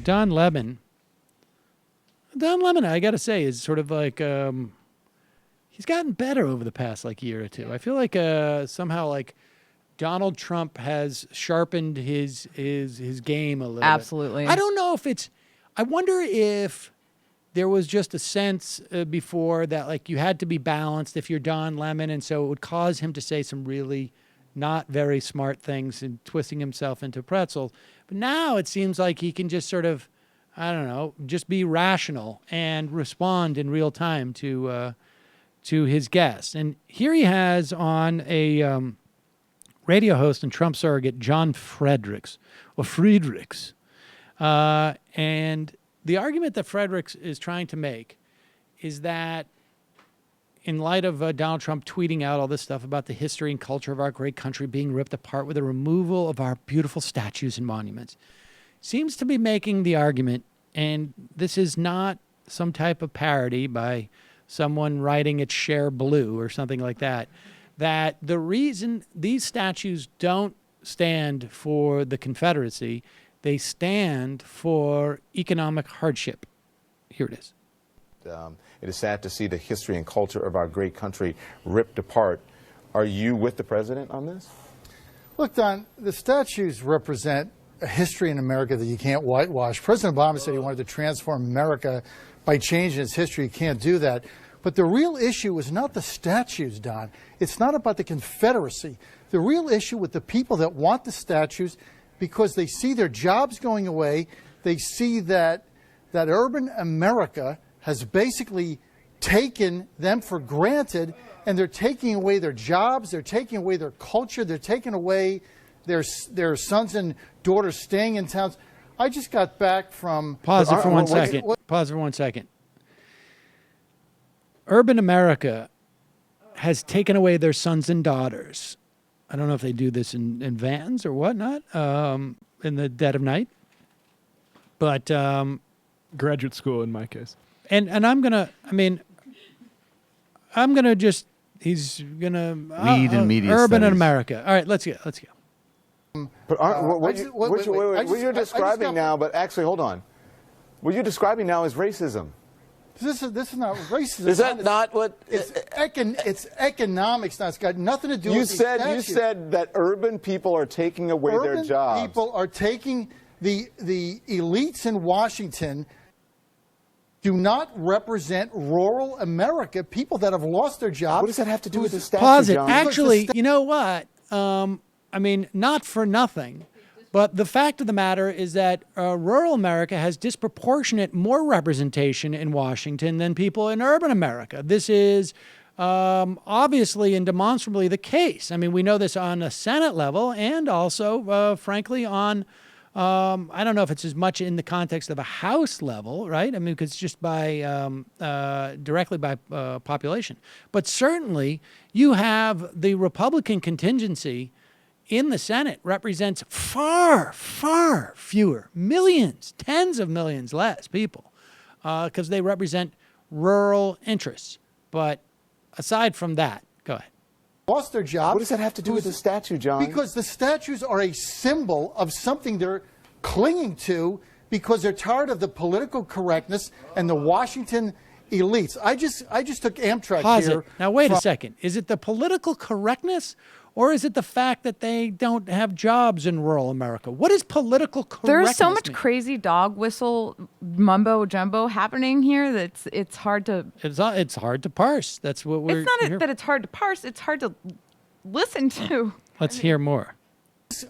Don Lemon, I got to say, is sort of like he's gotten better over the past like year or two. I feel like somehow like Donald Trump has sharpened his game a little Absolutely. bit. I don't know if it's. I wonder if there was just a sense before that like you had to be balanced if you're Don Lemon, and so it would cause him to say some really not very smart things and twisting himself into pretzels. But now it seems like he can just sort of, I don't know, just be rational and respond in real time to his guests. And here he has on a radio host and Trump surrogate, John Fredericks, and the argument that Fredericks is trying to make is that in light of Donald Trump tweeting out all this stuff about the history and culture of our great country being ripped apart with the removal of our beautiful statues and monuments, seems to be making the argument, and this is not some type of parody by someone writing at Share Blue or something like that, that the reason these statues don't stand for the Confederacy, they stand for economic hardship. Here it is. It is sad to see the history and culture of our great country ripped apart. Are you with the president on this? Look, Don, the statues represent a history in America that you can't whitewash. President Obama said he wanted to transform America by changing its history. You can't do that. But the real issue is not the statues, Don. It's not about the Confederacy. The real issue with the people that want the statues, because they see their jobs going away, they see that urban America has basically taken them for granted, and they're taking away their jobs, they're taking away their culture, they're taking away their sons and daughters staying in towns. I just got back from... Pause it for 1 second. Pause for 1 second. Urban America has taken away their sons and daughters. I don't know if they do this in vans or whatnot in the dead of night. But... graduate school in my case. And I'm going to, just, he's going to... Lead in media Urban studies. America. All right, let's go. But what you're describing now, but actually, hold on. What you're describing now is racism. This is not racism. Is that not what... It's economics now. It's got nothing to do with You said that urban people are taking away their jobs. Urban people are taking... The elites in Washington do not represent rural America, people that have lost their jobs. What does that have to do with the statue, Pause it. John? Actually, you know what? Not for nothing, but the fact of the matter is that rural America has disproportionate more representation in Washington than people in urban America. This is obviously and demonstrably the case. I mean, we know this on a Senate level and also, frankly, on... I don't know if it's as much in the context of a House level, right? I mean, because it's just by directly by population. But certainly, you have the Republican contingency in the Senate represents far, far fewer, millions, tens of millions less people, because they represent rural interests. But aside from that, go ahead. Lost their jobs. What does that have to do with the statue, John? Because the statues are a symbol of something they're clinging to because they're tired of the political correctness and the Washington elites. I just took Amtrak Pause here. it. Now, wait a second. Is it the political correctness or is it the fact that they don't have jobs in rural America? What is political correctness? There's so much crazy dog whistle mumbo jumbo happening here that it's hard to... It's hard to parse. That's what we're... It's not that it's hard to parse. It's hard to listen to. Let's hear more.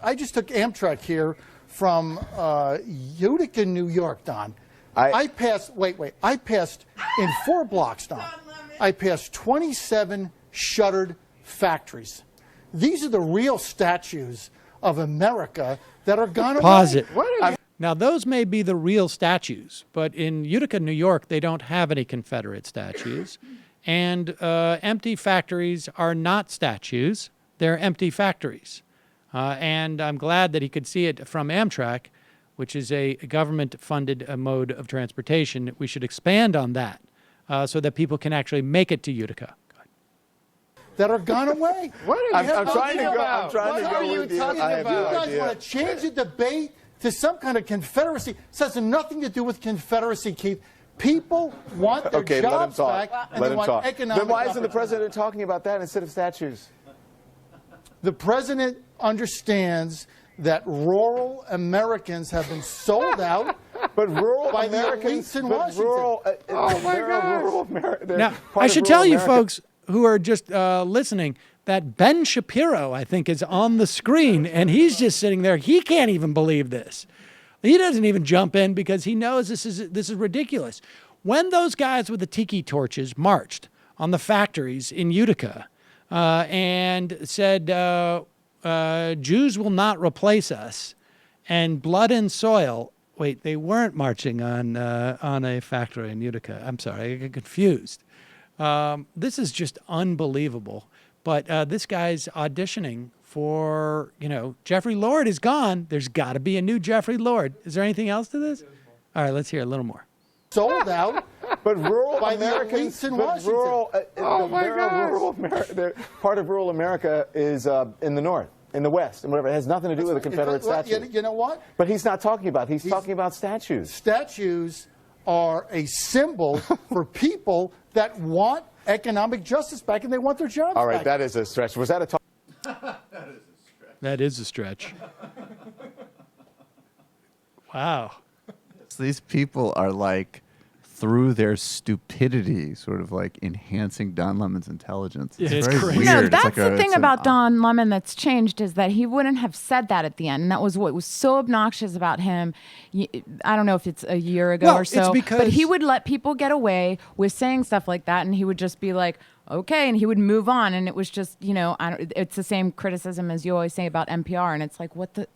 I just took Amtrak here from Utica, New York, Don. I passed in 4 blocks, Don. I passed 27 shuttered factories. These are the real statues of America that are gone away. Pause it. Now, those may be the real statues, but in Utica, New York, they don't have any Confederate statues. And empty factories are not statues. They're empty factories. And I'm glad that he could see it from Amtrak, which is a government-funded mode of transportation. We should expand on that so that people can actually make it to Utica. That are gone away. I'm trying to go. I'm trying to go What are you with you. talking I have no about? You guys idea. want to change the debate to some kind of confederacy. This has nothing to do with confederacy, Keith. People want their jobs back, and they want economic. Then why isn't the president talking about that instead of statues? The president understands that rural Americans have been sold out. But rural by Americans, the elites in Washington. oh my God! Now, I should tell you folks who are just listening that Ben Shapiro, I think, is on the screen, and he's just sitting there. He can't even believe this. He doesn't even jump in because he knows this is ridiculous. When those guys with the tiki torches marched on the factories in Utica and said, Jews will not replace us, and blood and soil. Wait, they weren't marching on a factory in Utica. I'm sorry, I get confused. This is just unbelievable. But this guy's auditioning for, Jeffrey Lord is gone. There's got to be a new Jeffrey Lord. Is there anything else to this? All right, let's hear a little more. Sold out. But rural by Americans, the elites in Washington. Part of rural America is in the north, in the west, and whatever. It has nothing to do with the Confederate statue. You know what? But he's not talking about. He's talking about statues. Statues are a symbol for people that want economic justice back, and they want their jobs back. All right, that is a stretch. Was that a talk? That is a stretch. Wow. So these people are like, through their stupidity, sort of like enhancing Don Lemon's intelligence. It's very crazy. weird. No, It's that's like the thing it's about Don Lemon that's changed is that he wouldn't have said that at the end. And that was what was so obnoxious about him. I don't know if it's a year ago or so, but he would let people get away with saying stuff like that. And he would just be like, okay, and he would move on, and it was just, it's the same criticism as you always say about NPR, and it's like,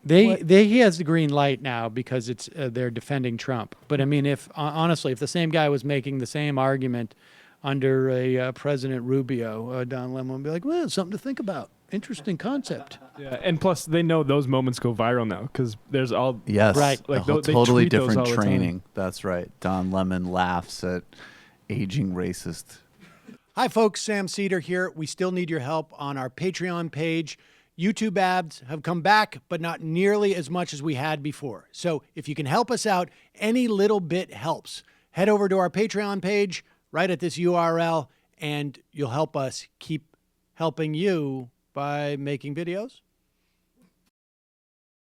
he has the green light now because it's they're defending Trump. But I mean, honestly, if the same guy was making the same argument under a President Rubio, Don Lemon would be like, well, something to think about. Interesting concept. Yeah, and plus they know those moments go viral now because there's all right, like they totally tweet those different all the training. time. That's right. Don Lemon laughs at aging racist. Hi, folks. Sam Seder here. We still need your help on our Patreon page. YouTube ads have come back, but not nearly as much as we had before. So if you can help us out, any little bit helps. Head over to our Patreon page right at this URL, and you'll help us keep helping you by making videos